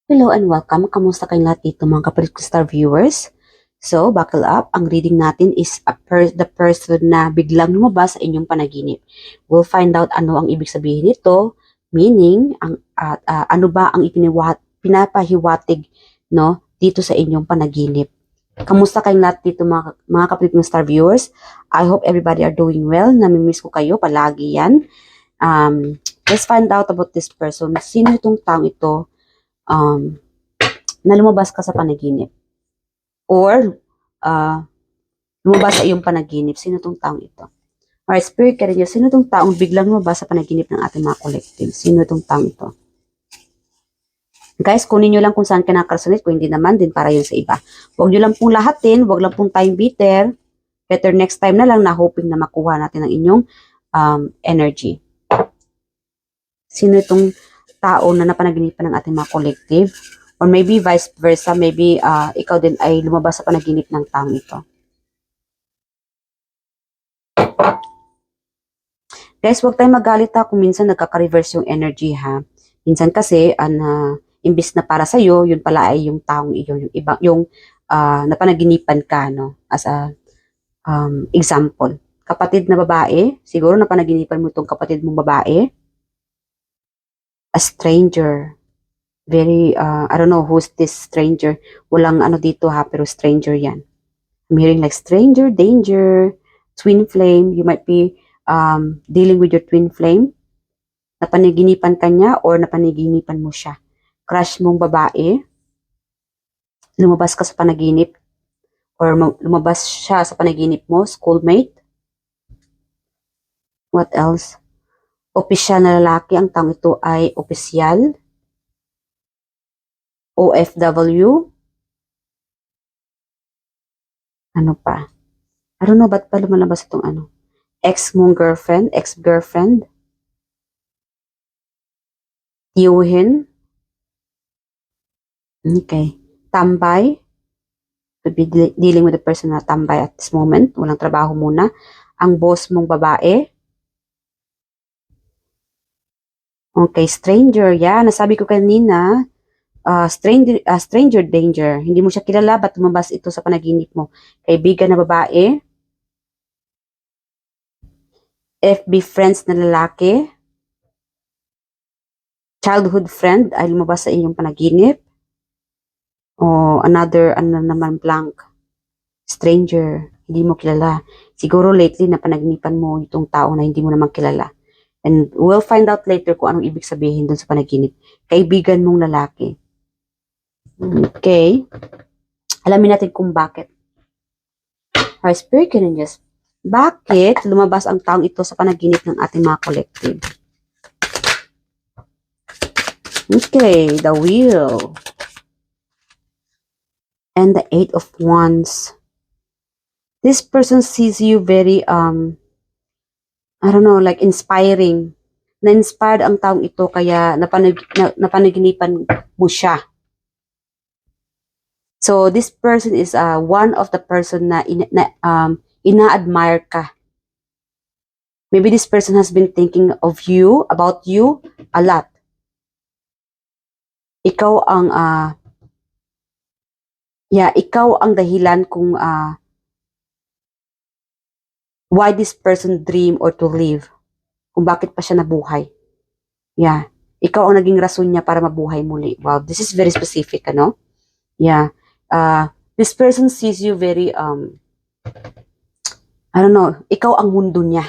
Hello and welcome. Kamusta kayong lahat dito mga kapatid ko star viewers? So, buckle up. Ang reading natin is the person na biglang lumabas sa inyong panaginip. We'll find out ano ang ibig sabihin nito, meaning, ano ba ang pinapahiwatig no, dito sa inyong panaginip. Kamusta kayong lahat dito mga kapatid ko star viewers? I hope everybody are doing well. Namimiss ko kayo palagi yan. Let's find out about this person. Sino itong taong ito? Na lumabas ka sa panaginip or lumabas sa iyong panaginip. Sino tong taong ito? Alright, Spirit Guardian, sino tong taong biglang lumabas sa panaginip ng ating mga collective? Sino tong taong ito? Guys, kunin nyo lang kung saan ka nakaresonate. Kung hindi naman, din para yun sa iba. Huwag nyo lang pong lahatin. Huwag lang pong time bitter. Better next time na lang na hoping na makuha natin ang inyong energy. Sino itong tao na napanaginipan ng ating mga collective? Or maybe vice versa, maybe ikaw din ay lumabas sa panaginip ng taong ito. Guys, huwag tayong magalit ha kung minsan nagkaka-reverse yung energy ha. Minsan kasi, imbis na para sa'yo, yun pala ay yung taong iyon, yung napanaginipan ka, no? As a example. Kapatid na babae, siguro napanaginipan mo itong kapatid mong babae. A stranger. Very, I don't know who's this stranger. Walang ano dito ha, pero stranger yan. I'm hearing like stranger, danger, twin flame. You might be dealing with your twin flame. Napanaginipan ka niya or napanaginipan mo siya. Crush mong babae. Lumabas ka sa panaginip. Or lumabas siya sa panaginip mo, schoolmate. What else? Opisyal na lalaki. Ang taong ito ay opisyal. OFW. Ano pa? I don't know, ba't pa lumalabas itong ano? Ex mong girlfriend, ex-girlfriend. Tiyuhin. Okay. Tambay. To be dealing with the person na tambay at this moment. Walang trabaho muna. Ang boss mong babae. Okay, stranger. Yan, nasabi ko kanina. Stranger danger. Hindi mo siya kilala, ba't lumabas ito sa panaginip mo? Kaibigan na babae. FB friends na lalaki. Childhood friend ay lumabas sa inyong panaginip. O another, ano naman, blank. Stranger. Hindi mo kilala. Siguro lately na panaginipan mo itong tao na hindi mo naman kilala. And we'll find out later kung anong ibig sabihin dun sa panaginip. Kaibigan mong lalaki. Okay. Alamin natin kung bakit. Our spirit can just, bakit lumabas ang taong ito sa panaginip ng ating mga collective? Okay, the wheel. And the 8 of Wands. This person sees you very, I don't know, like inspiring. Na-inspired ang taong ito kaya napanaginipan mo siya. So, this person is one of the person na ina-admire ka. Maybe this person has been thinking of you, about you, a lot. Ikaw ang, ikaw ang dahilan kung why this person dream or to live. Kung bakit pa siya nabuhay. Yeah. Ikaw ang naging rason niya para mabuhay muli. Wow, this is very specific, ano? Yeah. This person sees you very, I don't know, ikaw ang mundo niya.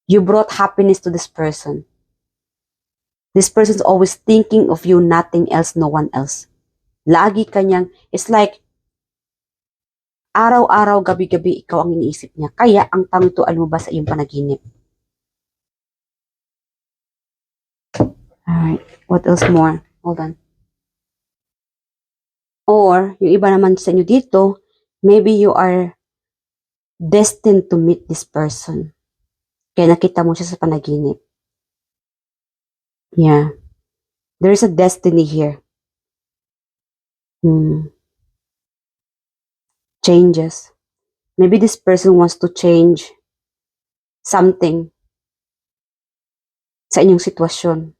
You brought happiness to this person. This person's always thinking of you, nothing else, no one else. Lagi kanyang, it's like, araw-araw, gabi-gabi, ikaw ang iniisip niya. Kaya, ang taong ito ay lumabas sa iyong panaginip. Alright, what else more? Hold on. Or, yung iba naman sa inyo dito, maybe you are destined to meet this person. Kaya nakita mo siya sa panaginip. Yeah. There is a destiny here. Changes. Maybe this person wants to change something sa inyong sitwasyon.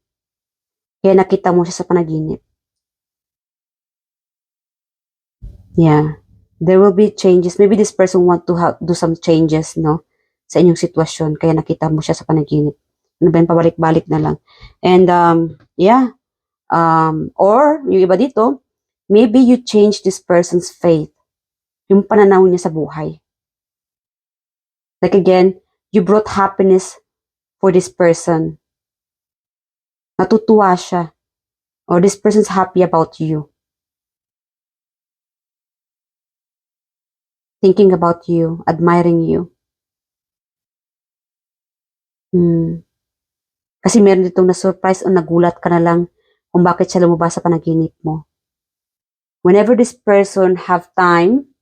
Kaya nakita mo siya sa panaginip. Yeah. There will be changes. Maybe this person want to do some changes, no? Sa inyong sitwasyon. Kaya nakita mo siya sa panaginip. Ano ba yun, pabalik-balik na lang. And, yeah. Or, yung iba dito, maybe you change this person's faith. Yung pananaw niya sa buhay. Like again, you brought happiness for this person. Natutuwa siya. Or this person's happy about you. Thinking about you, admiring you. Kasi meron ditong na-surprise o nagulat ka na lang kung bakit siya lumabas sa panaginip mo. Whenever this person have time,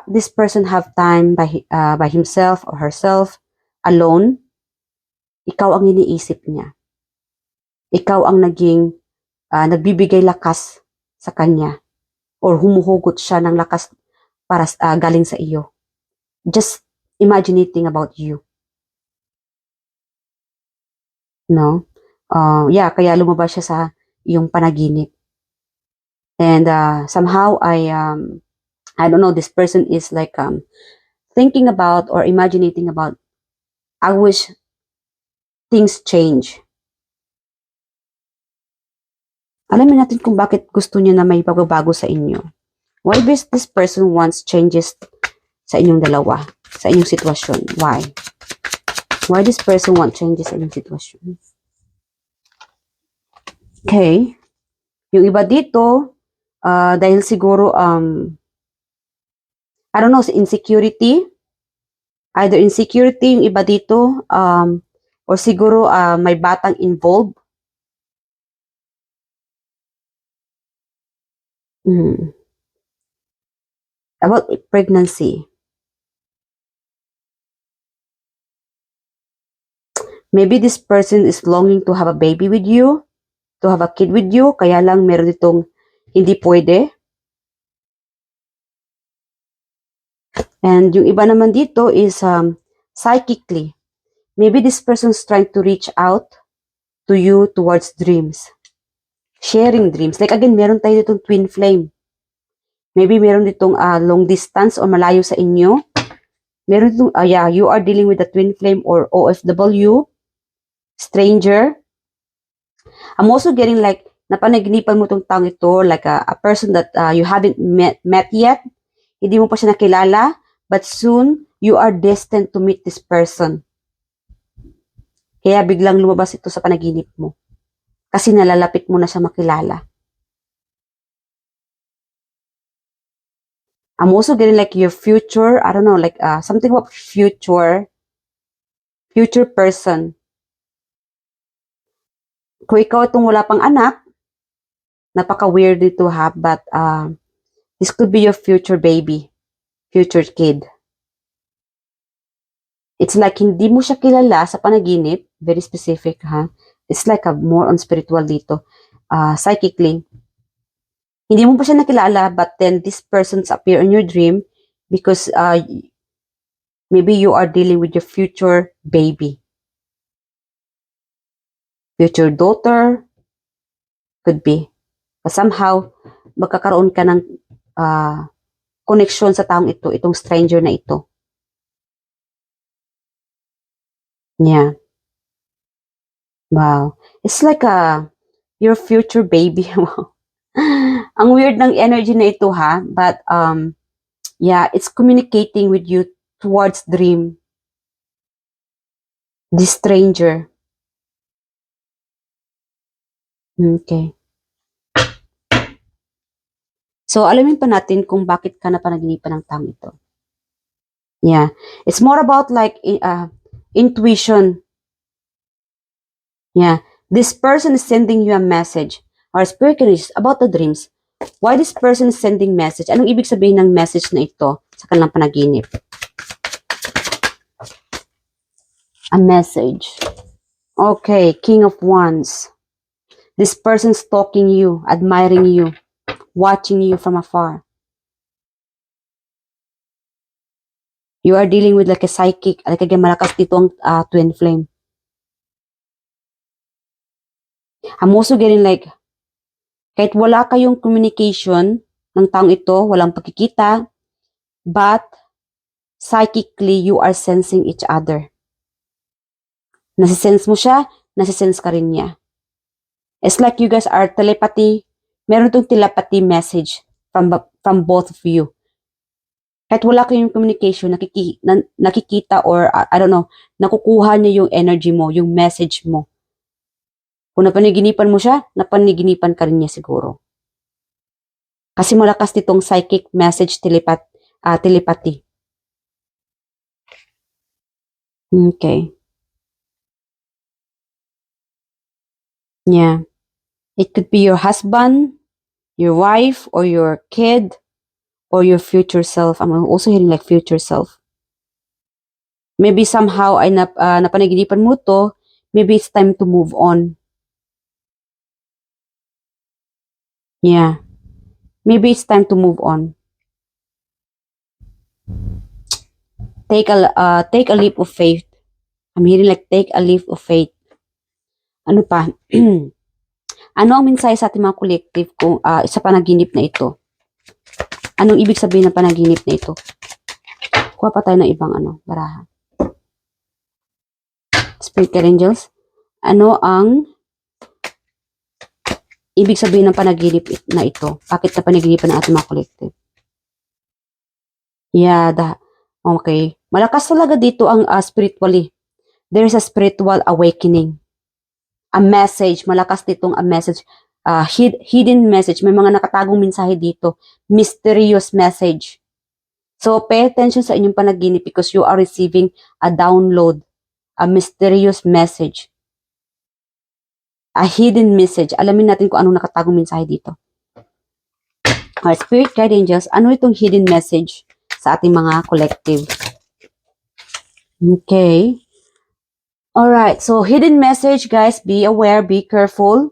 this person have time by himself or herself, alone, ikaw ang iniisip niya. Ikaw ang nagbibigay lakas sa kanya or humuhugot siya ng lakas para galing sa iyo. Just imagining about you. No? Yeah, kaya lumabas siya sa iyong panaginip. And somehow I don't know, this person is like thinking about or imagining about, I wish things change. Alamin natin kung bakit gusto niya na may pagbabago sa inyo. Why this person wants changes sa inyong dalawa, sa inyong sitwasyon? Why? Why this person wants changes sa inyong sitwasyon? Okay. Yung iba dito, dahil siguro, I don't know, insecurity. Either insecurity yung iba dito, or siguro may batang involved. About pregnancy. Maybe this person is longing to have a baby with you, to have a kid with you, kaya lang meron ditong hindi pwede. And yung iba naman dito is psychically. Maybe this person is trying to reach out to you towards dreams. Sharing dreams. Like again, meron tayo ditong twin flame. Maybe meron ditong long distance or malayo sa inyo. Meron ditong, yeah, you are dealing with a twin flame or OFW, stranger. I'm also getting like, napanaginipan mo tong taong ito, like a person that you haven't met yet. Hindi mo pa siya nakilala, but soon, you are destined to meet this person. Kaya biglang lumabas ito sa panaginip mo. Kasi nalalapit mo na siya makilala. I'm also getting like your future, I don't know, like something about future person. Kung ikaw itong wala pang anak, napaka-weird dito ha, but this could be your future baby, future kid. It's like hindi mo siya kilala sa panaginip, very specific ha. It's like a more on spiritual dito, psychically. Hindi mo pa siya nakilala, but then this person's appear in your dream because maybe you are dealing with your future baby. Future daughter, could be. But somehow, magkakaroon ka ng connection sa taong ito, itong stranger na ito. Yeah. Wow. It's like your future baby. Ang weird ng energy na ito ha, but yeah, it's communicating with you towards dream. This stranger. Okay. So, alamin pa natin kung bakit ka napanaginipan ng taong ito. Yeah. It's more about like intuition. Yeah. This person is sending you a message or spirit is about the dreams. Why this person is sending message? Anong ibig sabihin ng message na ito sa kanilang panaginip? A message. Okay, King of Wands. This person is stalking you, admiring you, watching you from afar. You are dealing with like a psychic, like kaya malakas dito ang twin flame. I'm also getting like, kahit wala kayong communication ng taong ito, walang pagkikita, but psychically, you are sensing each other. Nasisense mo siya, nasisense ka rin niya. It's like you guys are telepathy, meron tong telepathy message from both of you. Kahit wala kayong communication, nakikita or I don't know, nakukuha niya yung energy mo, yung message mo. Kung napaniginipan mo siya, napaniginipan ka rin niya siguro. Kasi malakas ditong psychic message telepathy. Okay. Yeah. It could be your husband, your wife, or your kid, or your future self. I'm also hearing like future self. Maybe somehow ay napanaginipan mo to, maybe it's time to move on. Yeah. Maybe it's time to move on. Take a leap of faith. I'm hearing like take a leap of faith. Ano pa? Ano ang mensahe sa ating mga collective kung sa panaginip na ito? Anong ibig sabihin ng panaginip na ito? Kuha pa tayo ng ibang baraha. Spirit angels. Ano ang ibig sabihin ng panaginip na ito? Bakit na panaginipan ng ating mga collective? Yeah, okay. Malakas talaga dito ang spiritually. There is a spiritual awakening. A message, malakas ditong a message. Hidden message. May mga nakatagong mensahe dito. Mysterious message. So, pay attention sa inyong panaginip because you are receiving a download. A mysterious message. A hidden message. Alamin natin kung anong nakatagong mensahe dito. Our spirit guide angels, ano itong hidden message sa ating mga collective? Okay. Alright, so hidden message, guys, be aware, be careful.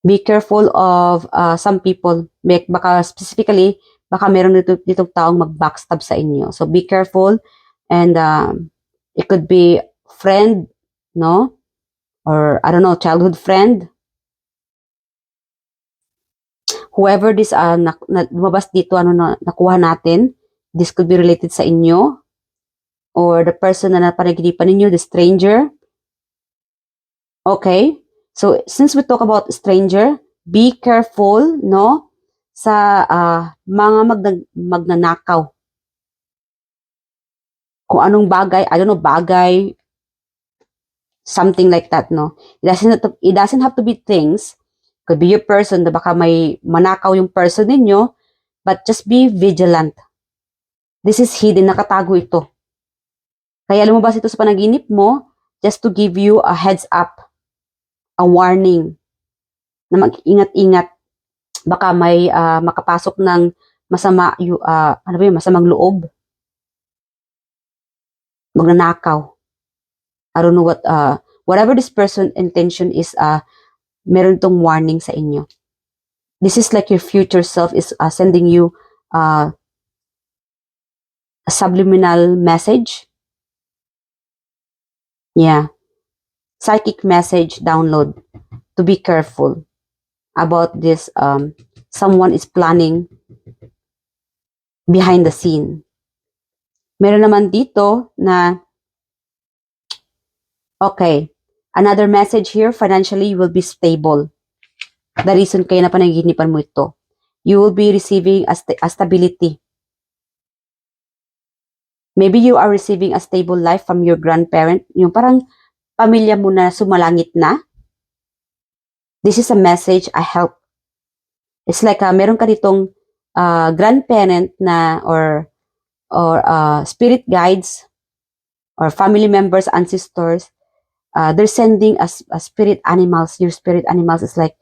Be careful of some people. Baka specifically, baka meron ditong taong mag-backstab sa inyo. So be careful. And it could be friend, no? Or, I don't know, childhood friend. Whoever this lumabas dito, nakuha natin, this could be related sa inyo. Or the person na napanaginipan ninyo, the stranger. Okay? So, since we talk about stranger, be careful, no? Sa mga magnanakaw. Kung anong bagay, I don't know, bagay, something like that, no? It doesn't have to be things. Could be your person, na baka may manakaw yung person ninyo, but just be vigilant. This is hidden, nakatago ito. Kaya lumabas ito sa panaginip mo, just to give you a heads up, a warning, na mag-ingat-ingat. Baka may makapasok ng masamang loob. Magnanakaw. I don't know whatever this person's intention is, meron tong warning sa inyo. This is like your future self is sending you a subliminal message. Yeah. Psychic message download to be careful about this. Someone is planning behind the scene. Meron naman dito na, okay, another message here, financially you will be stable. The reason kaya na panaginipan mo ito, you will be receiving a stability. Maybe you are receiving a stable life from your grandparent, yung parang pamilya mo na sumalangit na. This is a message, I help. It's like meron ka ditong grandparent na or spirit guides or family members, ancestors. They're sending a spirit animals. Your spirit animals is like,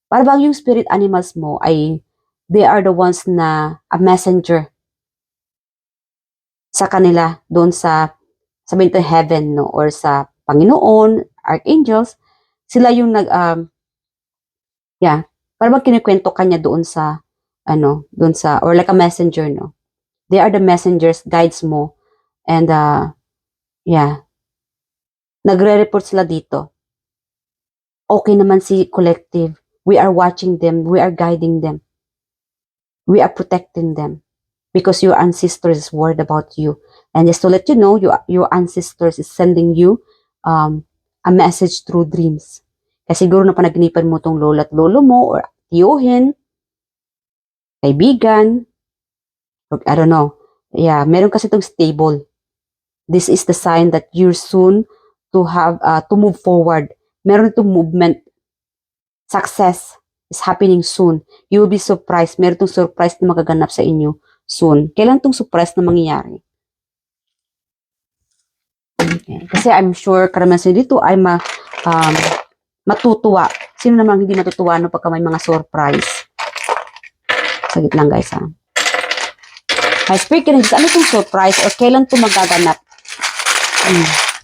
parang yung spirit animals mo ay, they are the ones na a messenger sa kanila doon sa sabihin to heaven, no, or sa Panginoon, archangels. Sila yung parang kinikwento kanya doon sa doon sa, or like a messenger, no. They are the messengers, guides mo. And, yeah, nagre-report sila dito. Okay naman si collective. We are watching them. We are guiding them. We are protecting them. Because your ancestors is worried about you. And just to let you know, your ancestors is sending you a message through dreams. Kasi siguro na panaginipan mo tong lola at lolo mo or tiyuhin, kaibigan, or I don't know. Yeah, meron kasi itong stable. This is the sign that you're soon to have to move forward. Meron itong movement. Success is happening soon. You will be surprised. Meron itong surprise na magaganap sa inyo soon. Kailan itong surprise na mangyayari? Okay. Kasi I'm sure karamihan dito ay matutuwa. Sino namang hindi matutuwa no pagka may mga surprise? Sagit lang guys ha. High Spirit Guardians, ano itong surprise or kailan ito magaganap?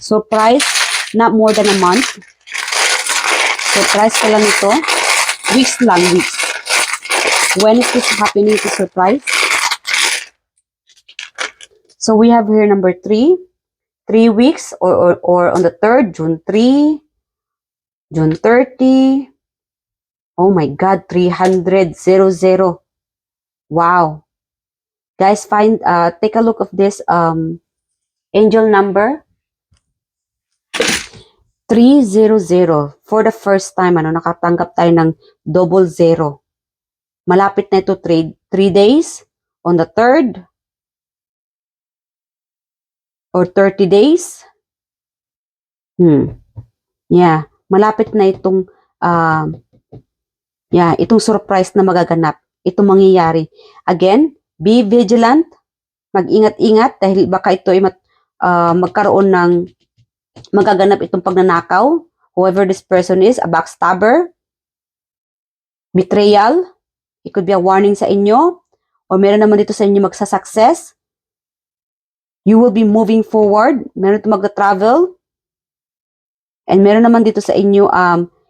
Surprise, not more than a month. Surprise kailan ito? Weeks lang, weeks. When is this happening to surprise? So we have here number 3. 3 weeks or on the 3rd, June 3, June 30. Oh my God, 300, 00. Wow. Guys, take a look of this angel number. 300. For the first time, nakatanggap tayo ng 00. Malapit na ito 3 days on the 3rd or 30 days. Yeah, malapit na itong itong surprise na magaganap. Itong mangyayari. Again, be vigilant. Mag-ingat-ingat dahil baka ito ay magkaroon ng magaganap itong pagnanakaw. Whoever this person is, a backstabber, betrayal. It could be a warning sa inyo. Or meron naman dito sa inyo magsa-success. You will be moving forward. Meron ito mag-travel. And meron naman dito sa inyo,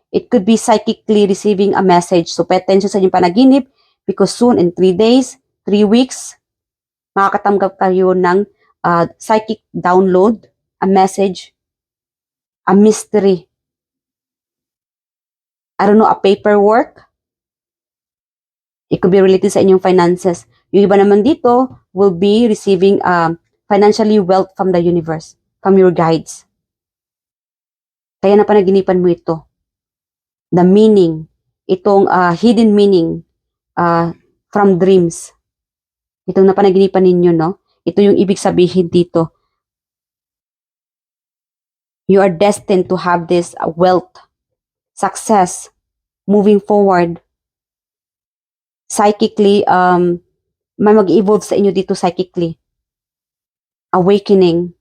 it could be psychically receiving a message. So pay attention sa inyong panaginip because soon in 3 days, 3 weeks, makakatanggap kayo ng psychic download, a message, a mystery. I don't know, a paperwork. It could be related sa inyong finances. Yung iba naman dito will be receiving financially wealth from the universe, from your guides. Kaya na panaginipan mo ito. The meaning, itong hidden meaning from dreams. Itong napanaginipan ninyo, no? Ito yung ibig sabihin dito. You are destined to have this wealth, success, moving forward. Psychically, may mag-evolve sa inyo dito psychically. Awakening.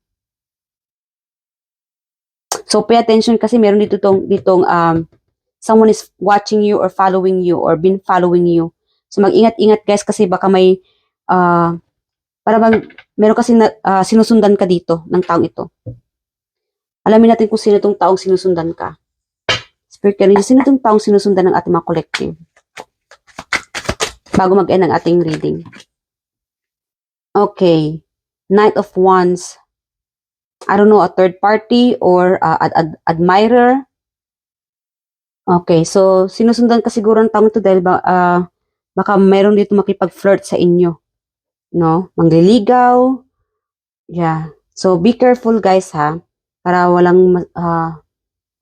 So pay attention kasi meron ditong someone is watching you or following you or been following you. So mag-ingat-ingat guys kasi baka may para bang meron kasi sinusundan ka dito ng taong ito. Alamin natin kung sino itong taong sinusundan ka. Spirit Guardians, sino itong taong sinusundan ng ating mga collective? Bago mag-end ang ating reading. Okay. Knight of Wands. I don't know, a third party or admirer. Okay, so sinusundan ka siguro ng taong ito dahil baka mayroon dito makipag-flirt sa inyo. No? Mangliligaw. Yeah. So be careful guys ha. Para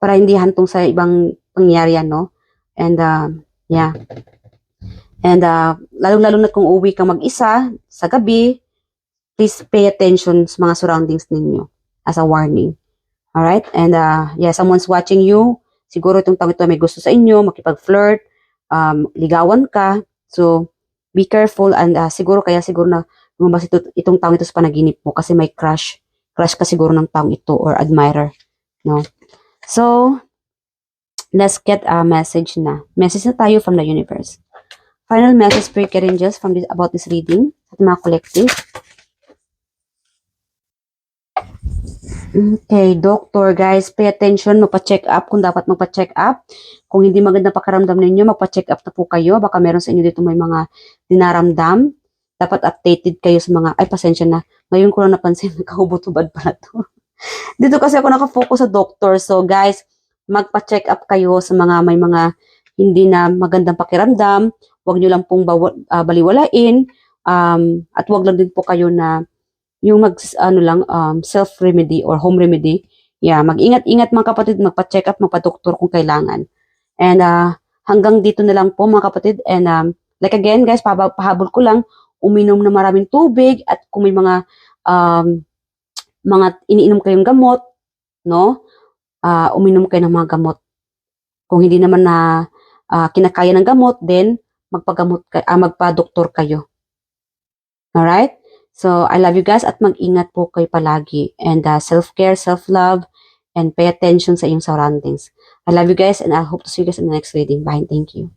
para hindi hantong sa ibang pangyayari, no? And yeah. And lalong-lalo na kung uwi kang mag-isa sa gabi, please pay attention sa mga surroundings ninyo as a warning. Alright? And yeah, someone's watching you. Siguro itong taong ito may gusto sa inyo, makipag-flirt, ligawan ka. So, be careful and siguro na lumabas itong taong ito sa panaginip mo kasi may crush. Crush ka siguro ng taong ito or admirer. No? So, let's get a message na. Message na tayo from the universe. Final message, Spirit Angels, from about this reading at mga collective. Okay, doctor, guys, pay attention, magpa-check up kung dapat magpa-check up. Kung hindi maganda pakaramdam ninyo, magpa-check up na po kayo. Baka meron sa inyo dito may mga dinaramdam. dapat updated kayo sa mga, ay pasensya na, ngayon ko lang napansin, nakahubot-hubad pala to. Dito kasi ako nakafocus sa doctor. So guys, magpa-check up kayo sa mga may mga hindi na magandang pakiramdam. Huwag nyo lang pong baliwalain. At huwag lang din po kayo na yung self-remedy or home remedy. Yeah, mag-ingat-ingat mga kapatid, magpa-check up, magpa-doktor kung kailangan. And hanggang dito na lang po mga kapatid. And like again guys, pahabol ko lang, uminom na maraming tubig at kung may mga iniinom kayong gamot, no? Uminom kayo ng mga gamot. Kung hindi naman na kinakaya ng gamot, then magpa-doktor kayo. Alright? So, I love you guys at mag-ingat po kayo palagi. And self-care, self-love, and pay attention sa iyong surroundings. I love you guys and I hope to see you guys in the next reading. Bye. Thank you.